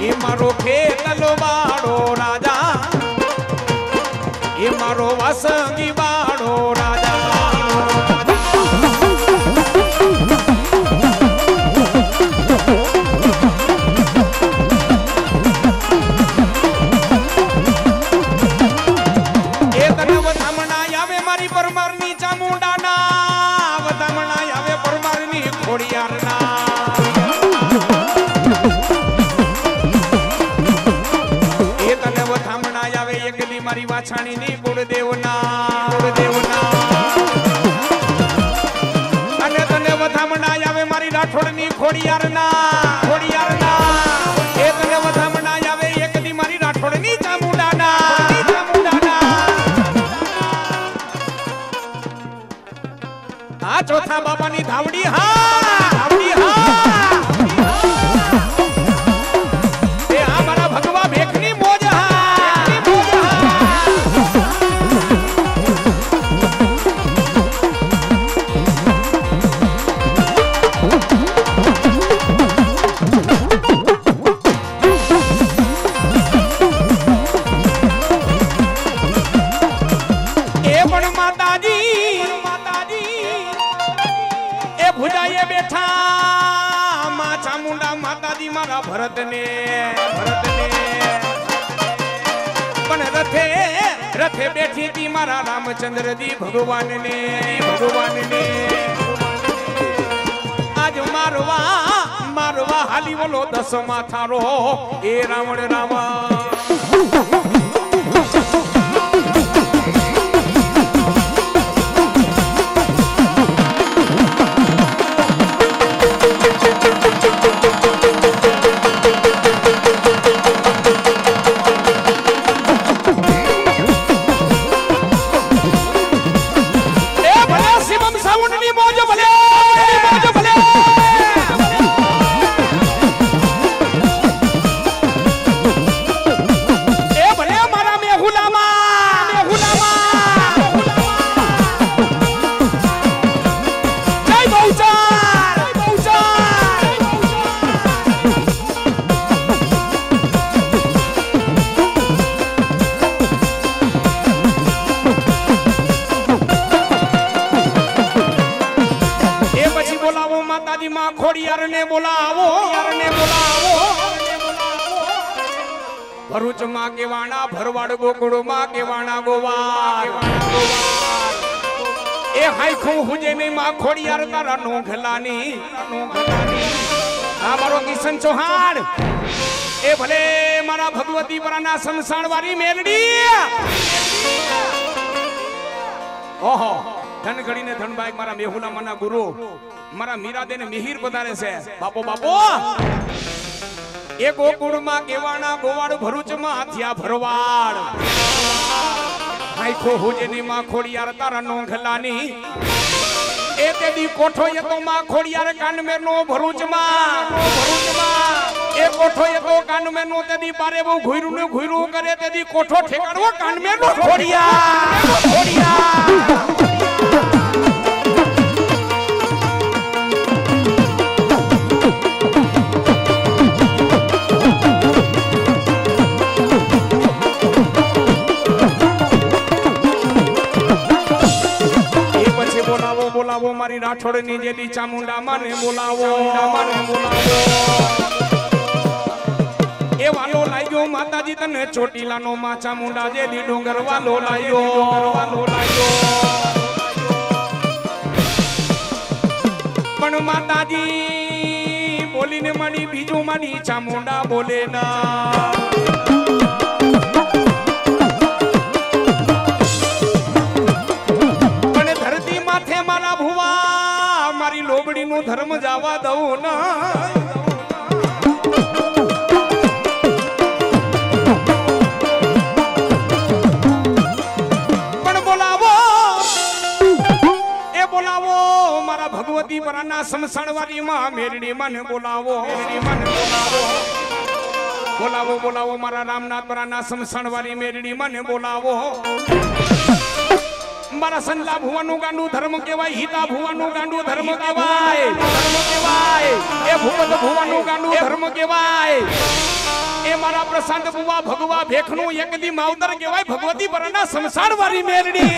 એ મારો ખેતલો વાળો રાજા એ મારો વાસંગી વાળો રાજા મારી વાછાણી ની ગુરુદેવના અને તને વધામણા આવે મારી રાઠોડ ની ખોડિયારના એ તને વધામણા આવે એક દી મારી રાઠોડ ની ચામુંડાના આ ચોથા બાપાની ધાવડી ધાવડી એ આ મારા ભગવા ભેખની મોજ ભરતને પણ રથે બેઠી હતી મારા રામચંદ્રજી ભગવાનને આજ મારવા હાલી બોલો દસમા થારો એ રાવણ રામા ખોડિયારને બોલાવો ભરૂચ માં કેવાણા ભરવાડ ગોકુળ માં કેવાણા ગોવા એ હાઈખું હુજે ની માં ખોડિયાર તારા નોખલાની આ મારો કિશન ચૌહાણ એ ભલે મારા ભગવતી પરાના સંસાર વાળી મેલડી ઓહો ધન ઘડીને ધનભાઈ મારા મેહુલા માના ગુરુ મારા મીરાદેને મિહિર પધારે છે બાપો એ ગોકુળમાં કેવાણા ગોવાડ ભરૂચમાં થયા ભરવાડ આખો હુજેની માં ખોડિયાર તારા નોંખલાની એ તેદી કોઠો યતો માં ખોડિયાર કાનમેરનો ભરૂચમાં એ કોઠો યતો કાનમેરનો તેદી બારે બહુ ઘુયરું કરે તેદી કોઠો ઠેકાણો કાનમેરનો ખોડિયાર બોલાવો મારી રાઠોડ ની જેલી ચામુંડા માને બોલાવો એ વાલો લાગ્યો માતાજી તને ચોટીલાનો માં ચામુંડા જેલી ડુંગર વાલો લાગ્યો પણ માતાજી બોલીને મારી બીજું મારી ચામુંડા બોલે ના લોબડીનું ધર્મ જવા દઉં ના પણ બોલાવો મારા ભગવતી પરાના સમસણવારી માં મેરડી મને બોલાવો મારા રામનાથ પરાના સમસણવારી મેરડી મને બોલાવો મારા સંલા ભુવાનું ગાંડું ધર્મ કહેવાય હિતા ભુવાનું ગાંડું ધર્મ કહેવાય એ ભૂપત ભુવાનું ગાંડું ધર્મ કહેવાય પ્રશાંત બુવા ભગવા ભેખનું એક દી માવતર કહેવાય ભગવતી પરના સંસાર વાળી મેલડી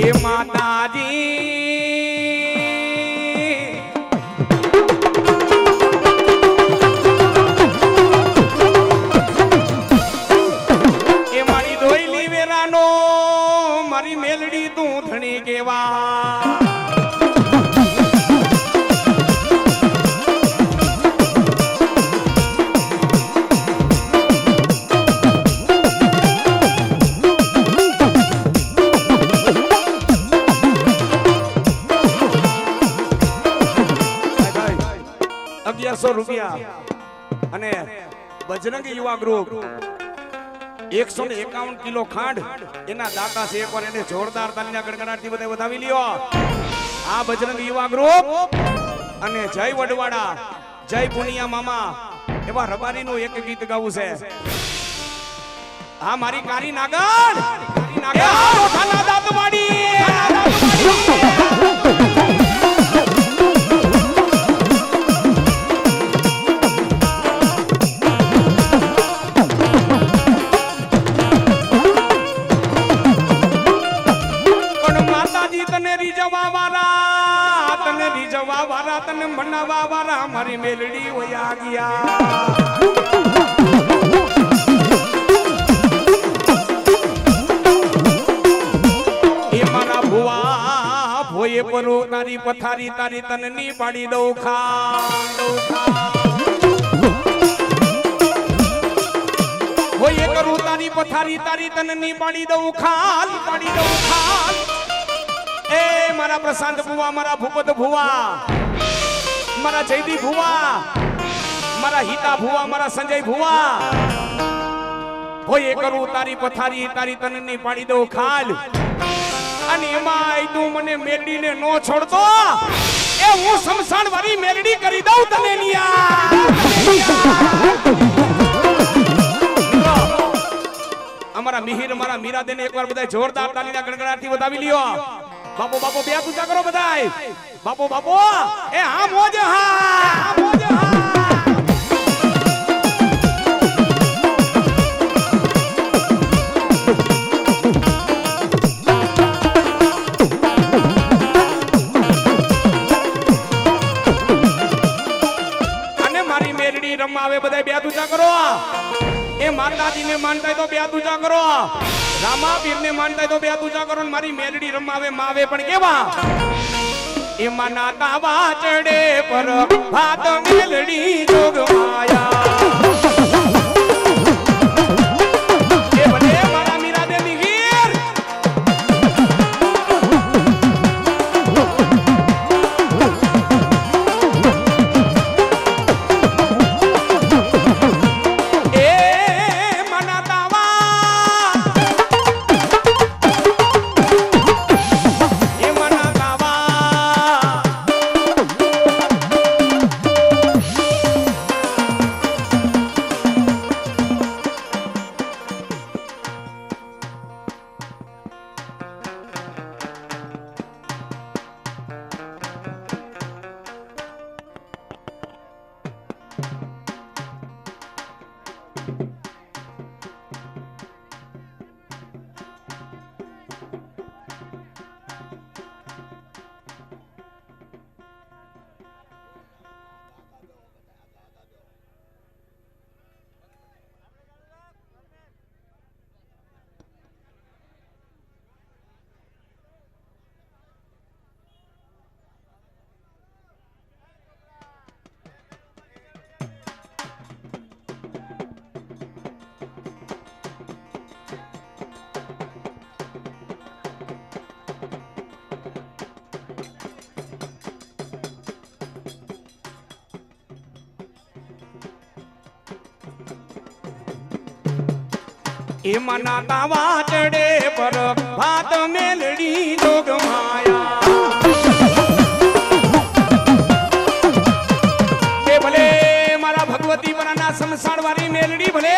એ માતાજી મેલડી તું ધણી કેવા ₹1100 અને બજરંગી યુવા ગ્રુપ 151 કિલો ખાંડ એના દાતા છે. એકવાર એને જોરદાર તાલીના ગણગણાટથી બધા વધાવી લ્યો. આ બજરંગ યુવા ગ્રુપ અને જય વડવાડા જય પુનિયા મામા એવા રબારીનું એક ગીત ગાવું છે. આ મારી કારી નાગર ખાના દાંતવાડી તને મનાવા વાળા મારી મેલડી વયા ગયા. એ મારા ભુવા ભોયે પરો તારી પથારી તારી તને ની પાડી દઉં ભોયે કરું તારી પથારી તારી તને ની પાડી દઉં ખાલ પાડી દઉં ખાલ. એ મારા પ્રશાંત ભુવા મારા ભૂપત ભુવા મારા જયદીપ ભુવા મારા હિતા ભુવા મારા સંજય ભુવા ભોયે કરું તારી પથારી તારી તનની પાડી દઉં ખાલ. અને એમાં તું મને મેલડીને નો છોડતો એ હું સમસાણ વાળી મેલડી કરી દઉં તને અમારા મિહિર મારા મીરાદેને એકવાર બધા જોરદાર તાલીના ગણગણાટથી વધાવી લ્યો. બાપો બાપો બે પૂજા કરો બધાય. બાપો બાપો એ હા મોજ હા મોજ હા. અને મારી મેરડી રમાવે બધાય બે પૂજા કરો. એ માતાજીને માનતા તો બે પૂજા કરો. રામાપીર ને માનતા તો બે પૂજા કરો. મારી મેલડી રમાવે માવે પણ કેવા એમાં નાતા વાચડે પર ભાત મેલડી જોગમાયા. એ ભલે મારા મીરાદે મિહિર એમાં નાતા વાચડે પર ભાત મેલડી જોગમાયા. એ ભલે મારા ભગવતી પરાના સંસાર વાળી મેલડી ભલે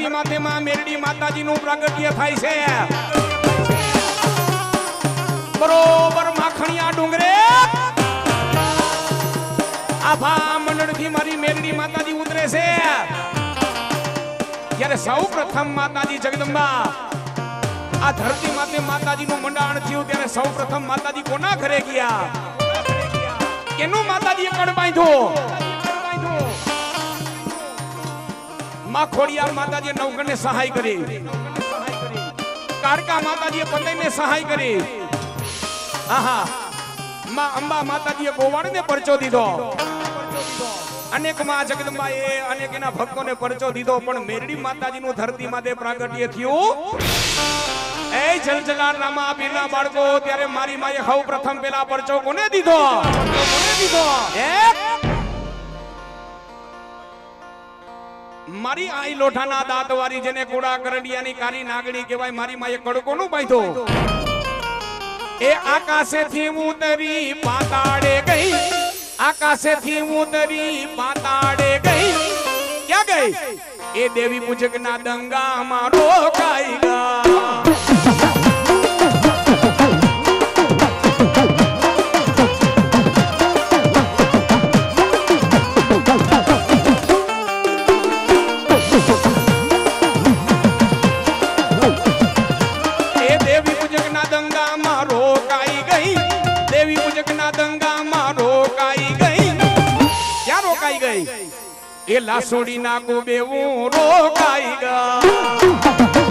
ધરતી માથે માં મેરડી માતાજીનું પ્રાગટ્ય થાય છે બરોબર માખણિયા ડુંગરે આભા મંડળથી મારી મેરડી માતાજી ઉતરે છે ત્યારે સૌ પ્રથમ માતાજી જગદંબા આ ધરતી માથે માતાજીનું મંડાણ થયું ત્યારે સૌ પ્રથમ માતાજી કોના ઘરે ગયા કેનું માતાજીએ કડ બાંધ્યો માં ખોડિયાર માતાજીએ નવગણને સહાય કરી કાળકા માતાજીએ પતઈને સહાય કરી આહા માં અંબા માતાજીએ ગોવાળને પરચો દીધો અનેક માં જગદંબાએ અનેક એના ભક્તોને પરચો દીધો પણ મેરડી માતાજીનું ધરતી માથે પ્રાગટ્ય થયું એ જલજલાલ રામા પીરના બાળકો ત્યારે મારી માએ સૌ પ્રથમ પેલા પરચો કોને દીધો મારી આઈ લોઠાના દાંતવાળી જેને કોડા કરડિયાની કારી નાગડી કહેવાય મારી માએ કડકોનું બાંધ્યો એ આકાશેથી ઉતરી પાતાળે ગઈ આકાશેથી ઉતરી પાતાળે ગઈ ક્યાં ગઈ એ દેવી પૂજકના દંગામાં રોકાઈ ગયા એ લાસોડી ના ગોબેવું રોકાઈ ગયા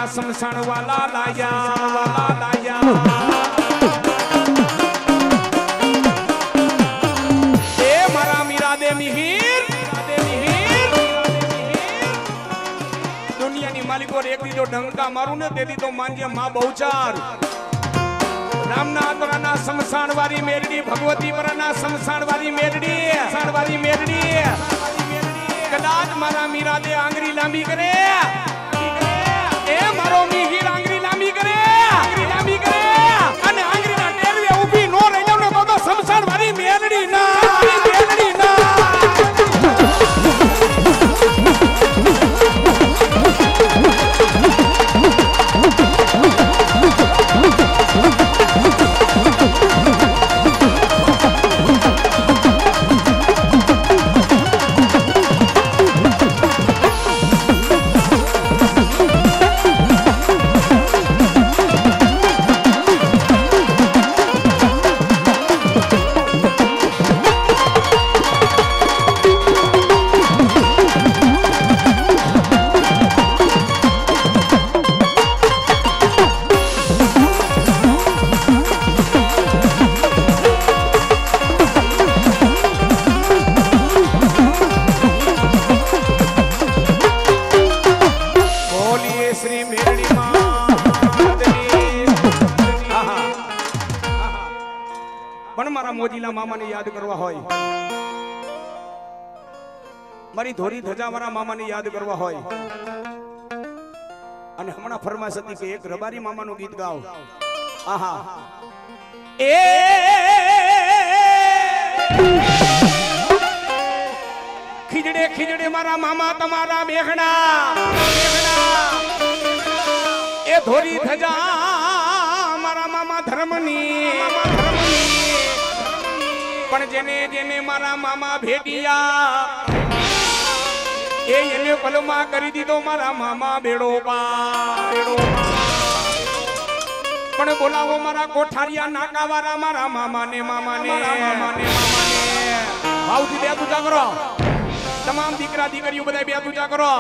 સમસાણ વાલા લાયા એ મારા મીરા દે મિહિર દુનિયાની માલિકો એક દીજો ડંકા મારું ને તેથી તો માનજે માં બહુચાર રામનાથરાના સમસાણ વાળી મેરડી ભગવતી પરના સમસાણ વાળી મેરડી કદાચ મારા મીરા દે આંગળી લાંબી કરે એ મારો મિહિર આંગળી લાંબી કરે અને આંગળીના ટેરવે ઊભી નો રહી જાવ ને તો સમસાણ વાળી મેરડી ના મારા મોજીલા મામાને યાદ કરવા હોય, મારી ધોરી ધજાવાળા મામાને યાદ કરવા હોય, અને હમણાં ફરમાશ હતી કે એક રબારી મામાનું ગીત ગાઓ. આહા એ ખીજડે ખીજડે મારા મામા તમારા બેહણા એ ધોરી ધજા મારા મામા ધર્મની પણ જેને જેને મારા મામા ભેટિયા એને પલમાં કરી દીધો મારા મામા બેડો પણ બોલાવો મારા કોઠારિયા નાકાવાળા મારા મામાને ભાવથી બે પૂજા કરો. તમામ દીકરા દીકરીઓ બધા બે પૂજા કરો.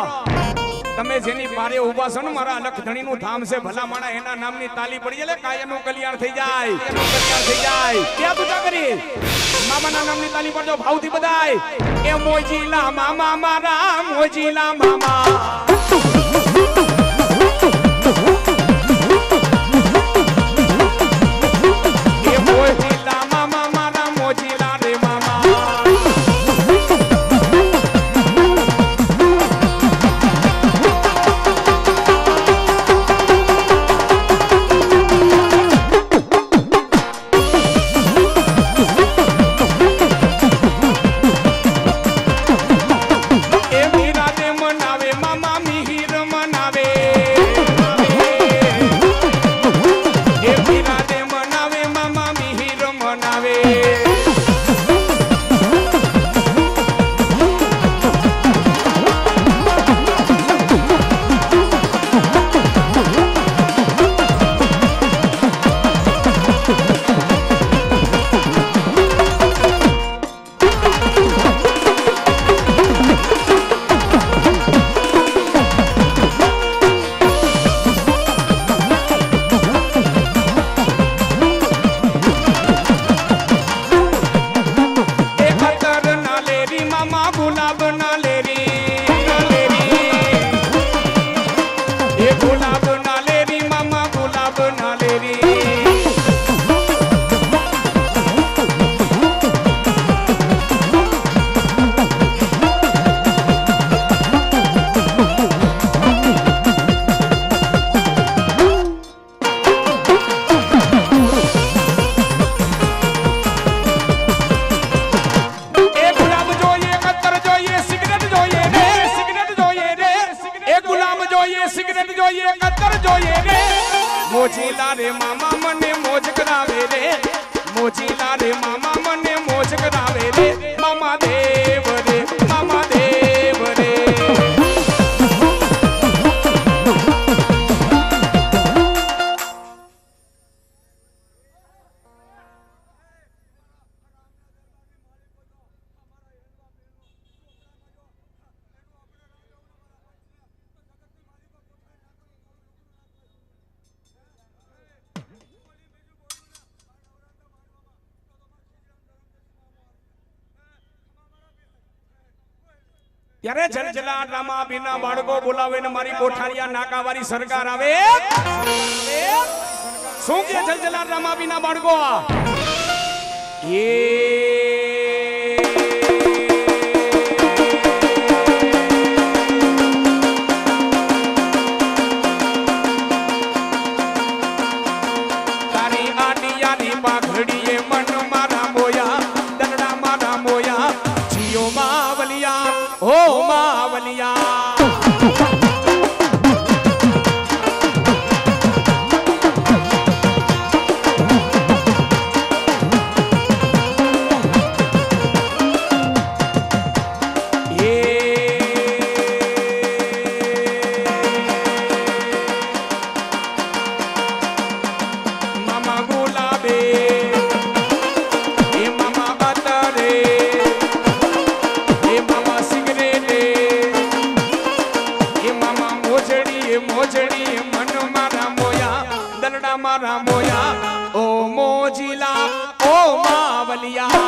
તમે જેની બારે ઉભા છો ને મારા લખધણી નું ધામ છે ભલા માણા એના નામની તાલી પડી જાય કાયનું કલ્યાણ થઈ જાય. બે પૂજા કરી મામાના નામની તાલી પડજો ભાવથી બધાય. એ મોજીલા મામા મારા મોજીલા મામા એ મોજીલા મામા મારા મોજીલા રે મામા મોજીલા રે મામા મને મોજ કરાવે રે મોજીલા રે મામા મને મોજ કરાવે રે મામા દેવ રે મામા દેવ રે ત્યારે જલજલા ડ્રામા બીના બાળકો બોલાવે ને મારી કોઠારિયા નાકાવાળી સરકાર આવે. શું કે જલજલા ડ્રામા બીના બાળકો એ તારી આડિયાની પાઘડીએ મન મારા મોયા દરડા મારા મોયા જીઓ માવલિયા ઓ માવલિયા મામા ગુલાબે એ મામા અતરે એ મામા સિગરેટે એ મામા મોજડી મન મારા મોયા દલડા મારા મોયા ઓ મોજીલા ઓ માવલિયા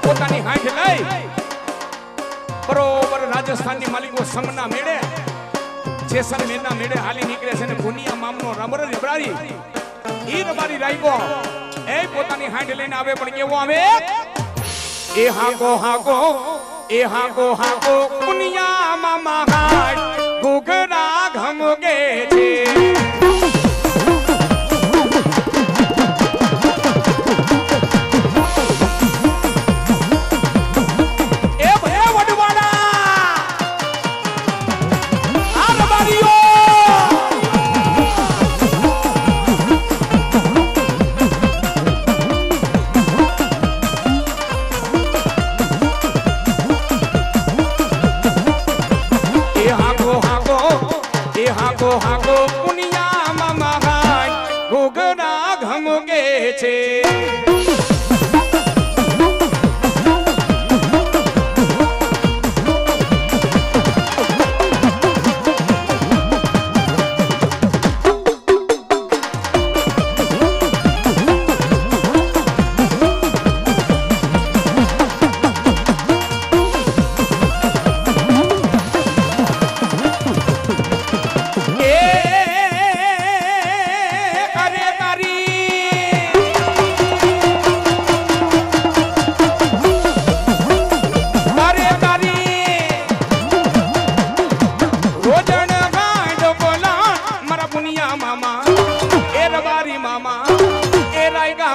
પોતાની હાંઠ લઈ બરોબર રાજસ્થાનની માલિકો સમના મેળે જેસલમેરના મેળે હાલી નીકળે છે ને ભુનિયા મામનો રબર રીબરારી ઈ રબારી રાઈકો એ પોતાની હાંઠ લઈને આવે પણ કેવો આવે એ હાકો ભુનિયા મામા હાંઠ ઘૂઘરા ઘમગે છે હાકો પુનિયા મામા હાય ઘૂઘરા ઘમગે છે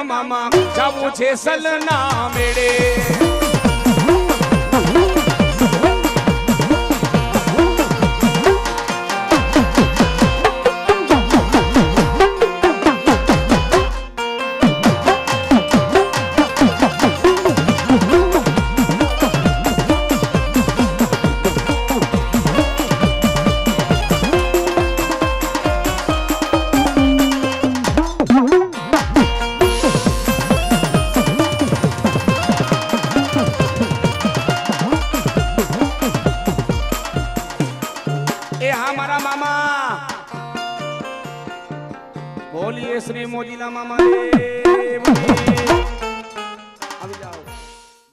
મામા જાવું છે સલના મેળે બોલીએ શ્રી મોજીલા મામા આવી જાઓ